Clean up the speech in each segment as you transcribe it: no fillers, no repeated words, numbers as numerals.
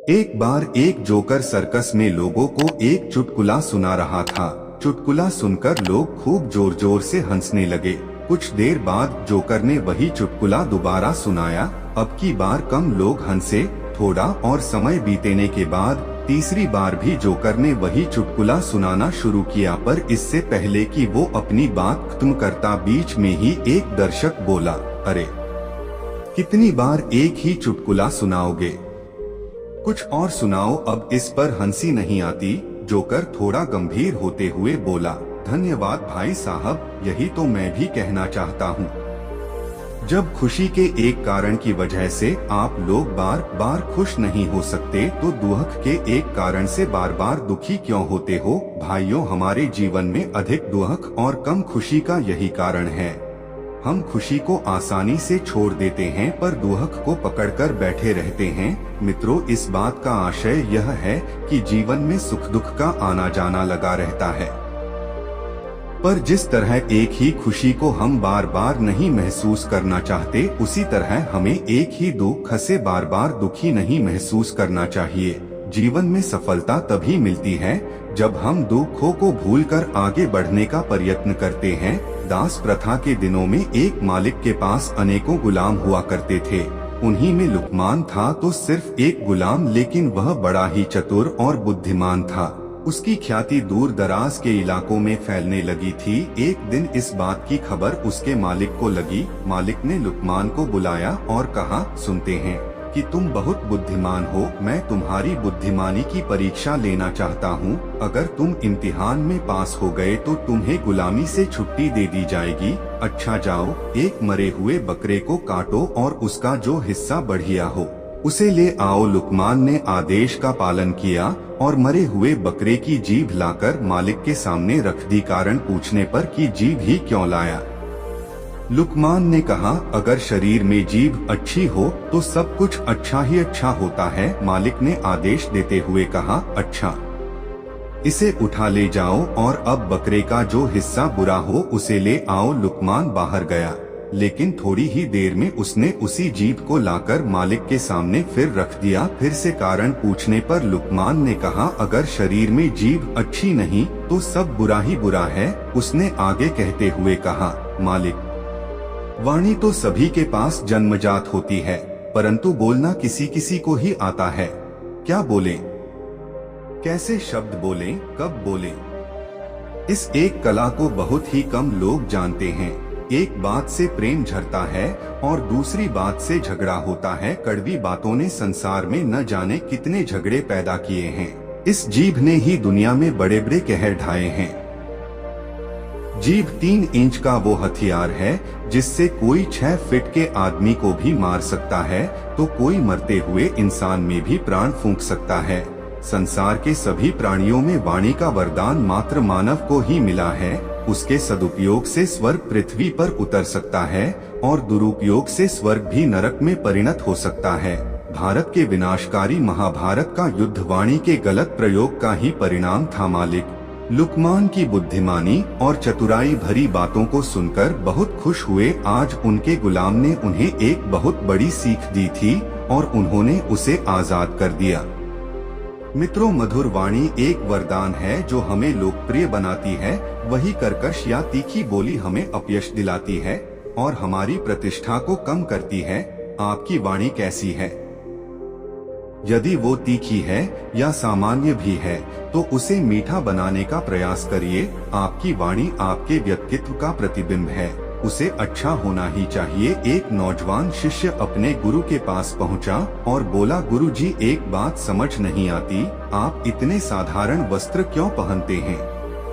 एक बार एक joker circus में लोगों को एक चुटकुला सुना रहा था। चुटकुला सुनकर लोग खूब जोर जोर से हंसने लगे। कुछ देर बाद जोकर ने वही चुटकुला दोबारा सुनाया। अब की बार कम लोग हंसे। थोड़ा और समय बीतने के बाद तीसरी बार भी जोकर ने वही चुटकुला सुनाना शुरू किया, पर इससे पहले कि वो अपनी बात खत्म करता बीच में ही एक दर्शक बोला, अरे कितनी बार एक ही चुटकुला सुनाओगे, कुछ और सुनाओ, अब इस पर हंसी नहीं आती। जोकर थोड़ा गंभीर होते हुए बोला, धन्यवाद भाई साहब, यही तो मैं भी कहना चाहता हूँ। जब खुशी के एक कारण की वजह से आप लोग बार बार खुश नहीं हो सकते, तो दुख के एक कारण से बार बार दुखी क्यों होते हो? भाइयों, हमारे जीवन में अधिक दुख और कम खुशी का यही कारण है। हम खुशी को आसानी से छोड़ देते हैं, पर दुख को पकड़कर बैठे रहते हैं। मित्रों, इस बात का आशय यह है कि जीवन में सुख दुख का आना जाना लगा रहता है, पर जिस तरह एक ही खुशी को हम बार बार नहीं महसूस करना चाहते, उसी तरह हमें एक ही दुख से बार बार दुखी नहीं महसूस करना चाहिए। जीवन में सफलता तभी मिलती है जब हम दुखों को भूलकर आगे बढ़ने का प्रयत्न करते हैं। दास प्रथा के दिनों में एक मालिक के पास अनेकों गुलाम हुआ करते थे। उन्हीं में लुकमान था तो सिर्फ एक गुलाम, लेकिन वह बड़ा ही चतुर और बुद्धिमान था। उसकी ख्याति दूर दराज के इलाकों में फैलने लगी थी। एक दिन इस बात की खबर उसके मालिक को लगी। मालिक ने लुकमान को बुलाया और कहा, सुनते हैं कि तुम बहुत बुद्धिमान हो, मैं तुम्हारी बुद्धिमानी की परीक्षा लेना चाहता हूँ। अगर तुम इम्तिहान में पास हो गए तो तुम्हें गुलामी से छुट्टी दे दी जाएगी। अच्छा जाओ, एक मरे हुए बकरे को काटो और उसका जो हिस्सा बढ़िया हो उसे ले आओ। लुकमान ने आदेश का पालन किया और मरे हुए बकरे की जीभ लाकर मालिक के सामने रख दी। कारण पूछने पर कि जीभ ही क्यों लाया? लुकमान ने कहा, अगर शरीर में जीभ अच्छी हो तो सब कुछ अच्छा ही अच्छा होता है। मालिक ने आदेश देते हुए कहा, अच्छा, इसे उठा ले जाओ और अब बकरे का जो हिस्सा बुरा हो उसे ले आओ। लुकमान बाहर गया, लेकिन थोड़ी ही देर में उसने उसी जीभ को लाकर मालिक के सामने फिर रख दिया। फिर से कारण पूछने पर लुकमान ने कहा, अगर शरीर में जीभ अच्छी नहीं तो सब बुरा ही बुरा है। उसने आगे कहते हुए कहा, मालिक, वाणी तो सभी के पास जन्मजात होती है, परंतु बोलना किसी किसी को ही आता है। क्या बोलें, कैसे शब्द बोलें, कब बोलें, इस एक कला को बहुत ही कम लोग जानते हैं। एक बात से प्रेम झरता है और दूसरी बात से झगड़ा होता है। कड़वी बातों ने संसार में न जाने कितने झगड़े पैदा किए हैं। इस जीभ ने ही दुनिया में बड़े बड़े कहर ढाए हैं। जीभ 3 इंच का वो हथियार है जिससे कोई 6 फीट के आदमी को भी मार सकता है, तो कोई मरते हुए इंसान में भी प्राण फूंक सकता है। संसार के सभी प्राणियों में वाणी का वरदान मात्र मानव को ही मिला है। उसके सदुपयोग से स्वर्ग पृथ्वी पर उतर सकता है और दुरुपयोग से स्वर्ग भी नरक में परिणत हो सकता है। भारत के विनाशकारी महाभारत का युद्ध वाणी के गलत प्रयोग का ही परिणाम था। मालिक लुकमान की बुद्धिमानी और चतुराई भरी बातों को सुनकर बहुत खुश हुए। आज उनके गुलाम ने उन्हें एक बहुत बड़ी सीख दी थी और उन्होंने उसे आजाद कर दिया। मित्रों, मधुर वाणी एक वरदान है जो हमें लोकप्रिय बनाती है। वही कर्कश या तीखी बोली हमें अपयश दिलाती है और हमारी प्रतिष्ठा को कम करती है। आपकी वाणी कैसी है? यदि वो तीखी है या सामान्य भी है तो उसे मीठा बनाने का प्रयास करिए। आपकी वाणी आपके व्यक्तित्व का प्रतिबिंब है, उसे अच्छा होना ही चाहिए। एक नौजवान शिष्य अपने गुरु के पास पहुंचा और बोला, गुरुजी, एक बात समझ नहीं आती, आप इतने साधारण वस्त्र क्यों पहनते हैं?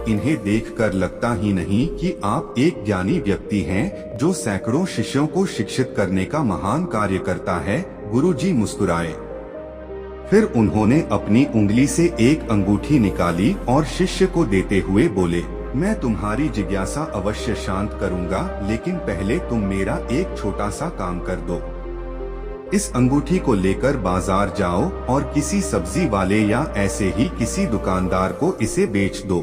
इन्हें देखकर लगता ही नहीं कि आप एक ज्ञानी व्यक्ति हैं जो सैकड़ों शिष्यों को शिक्षित करने का महान कार्य करता है। गुरुजी मुस्कुराए। फिर उन्होंने अपनी उंगली से एक अंगूठी निकाली और शिष्य को देते हुए बोले, मैं तुम्हारी जिज्ञासा अवश्य शांत करूंगा, लेकिन पहले तुम मेरा एक छोटा सा काम कर दो। इस अंगूठी को लेकर बाजार जाओ और किसी सब्जी वाले या ऐसे ही किसी दुकानदार को इसे बेच दो।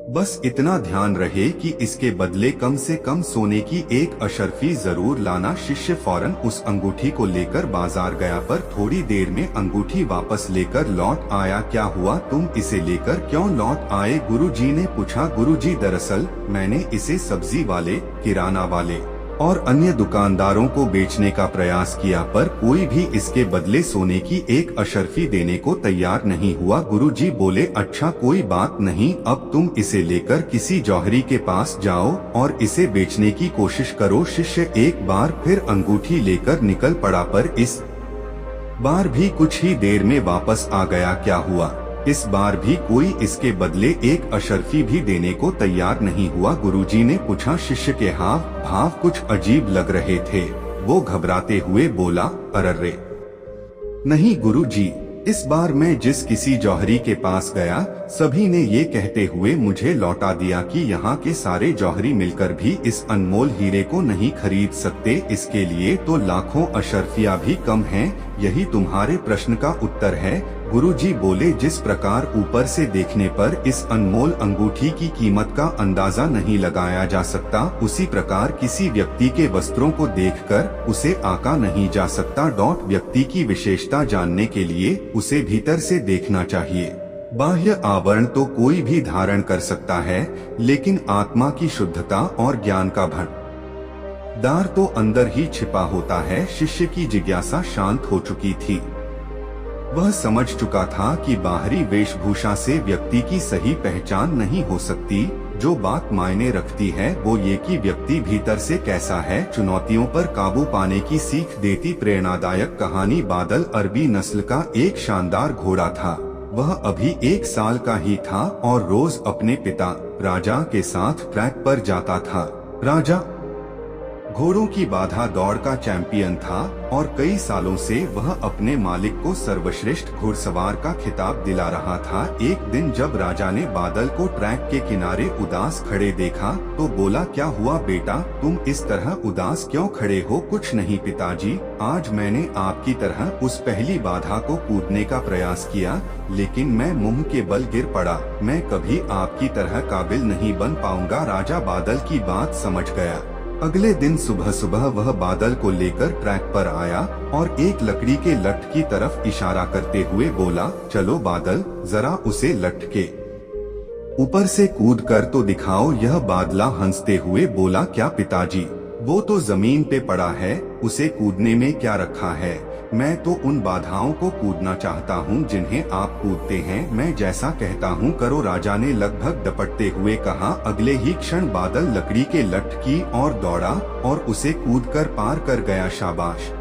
बस इतना ध्यान रहे कि इसके बदले कम से कम सोने की एक अशर्फी जरूर लाना। शिष्य फौरन उस अंगूठी को लेकर बाजार गया, पर थोड़ी देर में अंगूठी वापस लेकर लौट आया। क्या हुआ, तुम इसे लेकर क्यों लौट आए? गुरुजी ने पूछा। गुरुजी, दरअसल मैंने इसे सब्जी वाले, किराना वाले और अन्य दुकानदारों को बेचने का प्रयास किया, पर कोई भी इसके बदले सोने की एक अशर्फी देने को तैयार नहीं हुआ। गुरुजी बोले, अच्छा कोई बात नहीं, अब तुम इसे लेकर किसी जौहरी के पास जाओ और इसे बेचने की कोशिश करो। शिष्य एक बार फिर अंगूठी लेकर निकल पड़ा, पर इस बार भी कुछ ही देर में वापस आ गया। क्या हुआ, इस बार भी कोई इसके बदले एक अशर्फी भी देने को तैयार नहीं हुआ। गुरुजी ने पूछा। शिष्य के हाव भाव कुछ अजीब लग रहे थे। वो घबराते हुए बोला, अरे नहीं गुरुजी, इस बार मैं जिस किसी जौहरी के पास गया, सभी ने ये कहते हुए मुझे लौटा दिया कि यहाँ के सारे जौहरी मिलकर भी इस अनमोल हीरे को नहीं खरीद सकते। इसके लिए तो लाखों अशर्फिया भी कम हैं। यही तुम्हारे प्रश्न का उत्तर है। गुरुजी बोले, जिस प्रकार ऊपर से देखने पर इस अनमोल अंगूठी की कीमत का अंदाजा नहीं लगाया जा सकता, उसी प्रकार किसी व्यक्ति के वस्त्रों को देखकर उसे आंका नहीं जा सकता। व्यक्ति की विशेषता जानने के लिए उसे भीतर से देखना चाहिए। बाह्य आवरण तो कोई भी धारण कर सकता है, लेकिन आत्मा की शुद्धता और ज्ञान का भंडार तो अंदर ही छिपा होता है। शिष्य की जिज्ञासा शांत हो चुकी थी। वह समझ चुका था कि बाहरी वेशभूषा से व्यक्ति की सही पहचान नहीं हो सकती। जो बात मायने रखती है वो ये कि व्यक्ति भीतर से कैसा है। चुनौतियों पर काबू पाने की सीख देती प्रेरणादायक कहानी। बादल अरबी नस्ल का एक शानदार घोड़ा था। वह अभी 1 साल का ही था और रोज अपने पिता राजा के साथ ट्रैक पर जाता था। राजा घोड़ों की बाधा दौड़ का चैंपियन था और कई सालों से वह अपने मालिक को सर्वश्रेष्ठ घुड़सवार का खिताब दिला रहा था। एक दिन जब राजा ने बादल को ट्रैक के किनारे उदास खड़े देखा तो बोला, क्या हुआ बेटा, तुम इस तरह उदास क्यों खड़े हो? कुछ नहीं पिताजी, आज मैंने आपकी तरह उस पहली बाधा को कूदने का प्रयास किया, लेकिन मैं मुंह के बल गिर पड़ा। मैं कभी आपकी तरह काबिल नहीं बन पाऊंगा। राजा बादल की बात समझ गया। अगले दिन सुबह सुबह वह बादल को लेकर ट्रैक पर आया और एक लकड़ी के लठ की तरफ इशारा करते हुए बोला, चलो बादल, जरा उसे लठ के ऊपर से कूद कर तो दिखाओ। यह बादला हंसते हुए बोला, क्या पिताजी, वो तो जमीन पे पड़ा है, उसे कूदने में क्या रखा है? मैं तो उन बाधाओं को कूदना चाहता हूँ जिन्हें आप कूदते हैं। मैं जैसा कहता हूँ करो। राजा ने लगभग डपटते हुए कहा। अगले ही क्षण बादल लकड़ी के लठ की ओर दौड़ा और उसे कूदकर पार कर गया। शाबाश,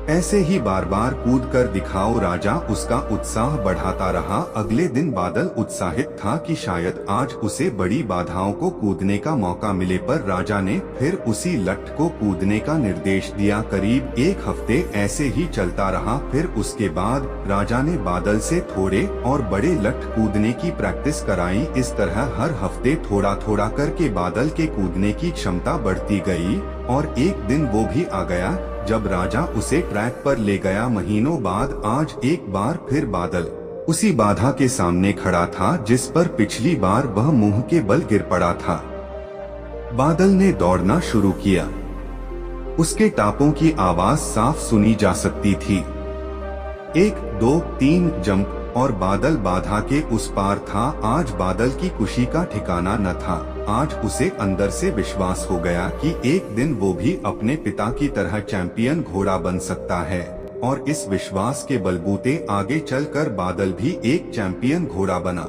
ऐसे ही बार बार कूद कर दिखाओ। राजा उसका उत्साह बढ़ाता रहा। अगले दिन बादल उत्साहित था कि शायद आज उसे बड़ी बाधाओं को कूदने का मौका मिले, पर राजा ने फिर उसी लठ को कूदने का निर्देश दिया। करीब 1 हफ्ते ऐसे ही चलता रहा। फिर उसके बाद राजा ने बादल से थोड़े और बड़े लठ कूदने की प्रैक्टिस कराई। इस तरह हर हफ्ते थोड़ा थोड़ा करके बादल के कूदने की क्षमता बढ़ती गई और एक दिन वो भी आ गया जब राजा उसे ट्रैक पर ले गया। महीनों बाद आज एक बार फिर बादल उसी बाधा के सामने खड़ा था जिस पर पिछली बार वह मुंह के बल गिर पड़ा था। बादल ने दौड़ना शुरू किया। उसके टापों की आवाज साफ सुनी जा सकती थी। 1 2 3 जंप और बादल बाधा के उस पार था। आज बादल की खुशी का ठिकाना न था। आज उसे अंदर से विश्वास हो गया कि एक दिन वो भी अपने पिता की तरह चैंपियन घोड़ा बन सकता है और इस विश्वास के बलबूते आगे चलकर बादल भी एक चैंपियन घोड़ा बना।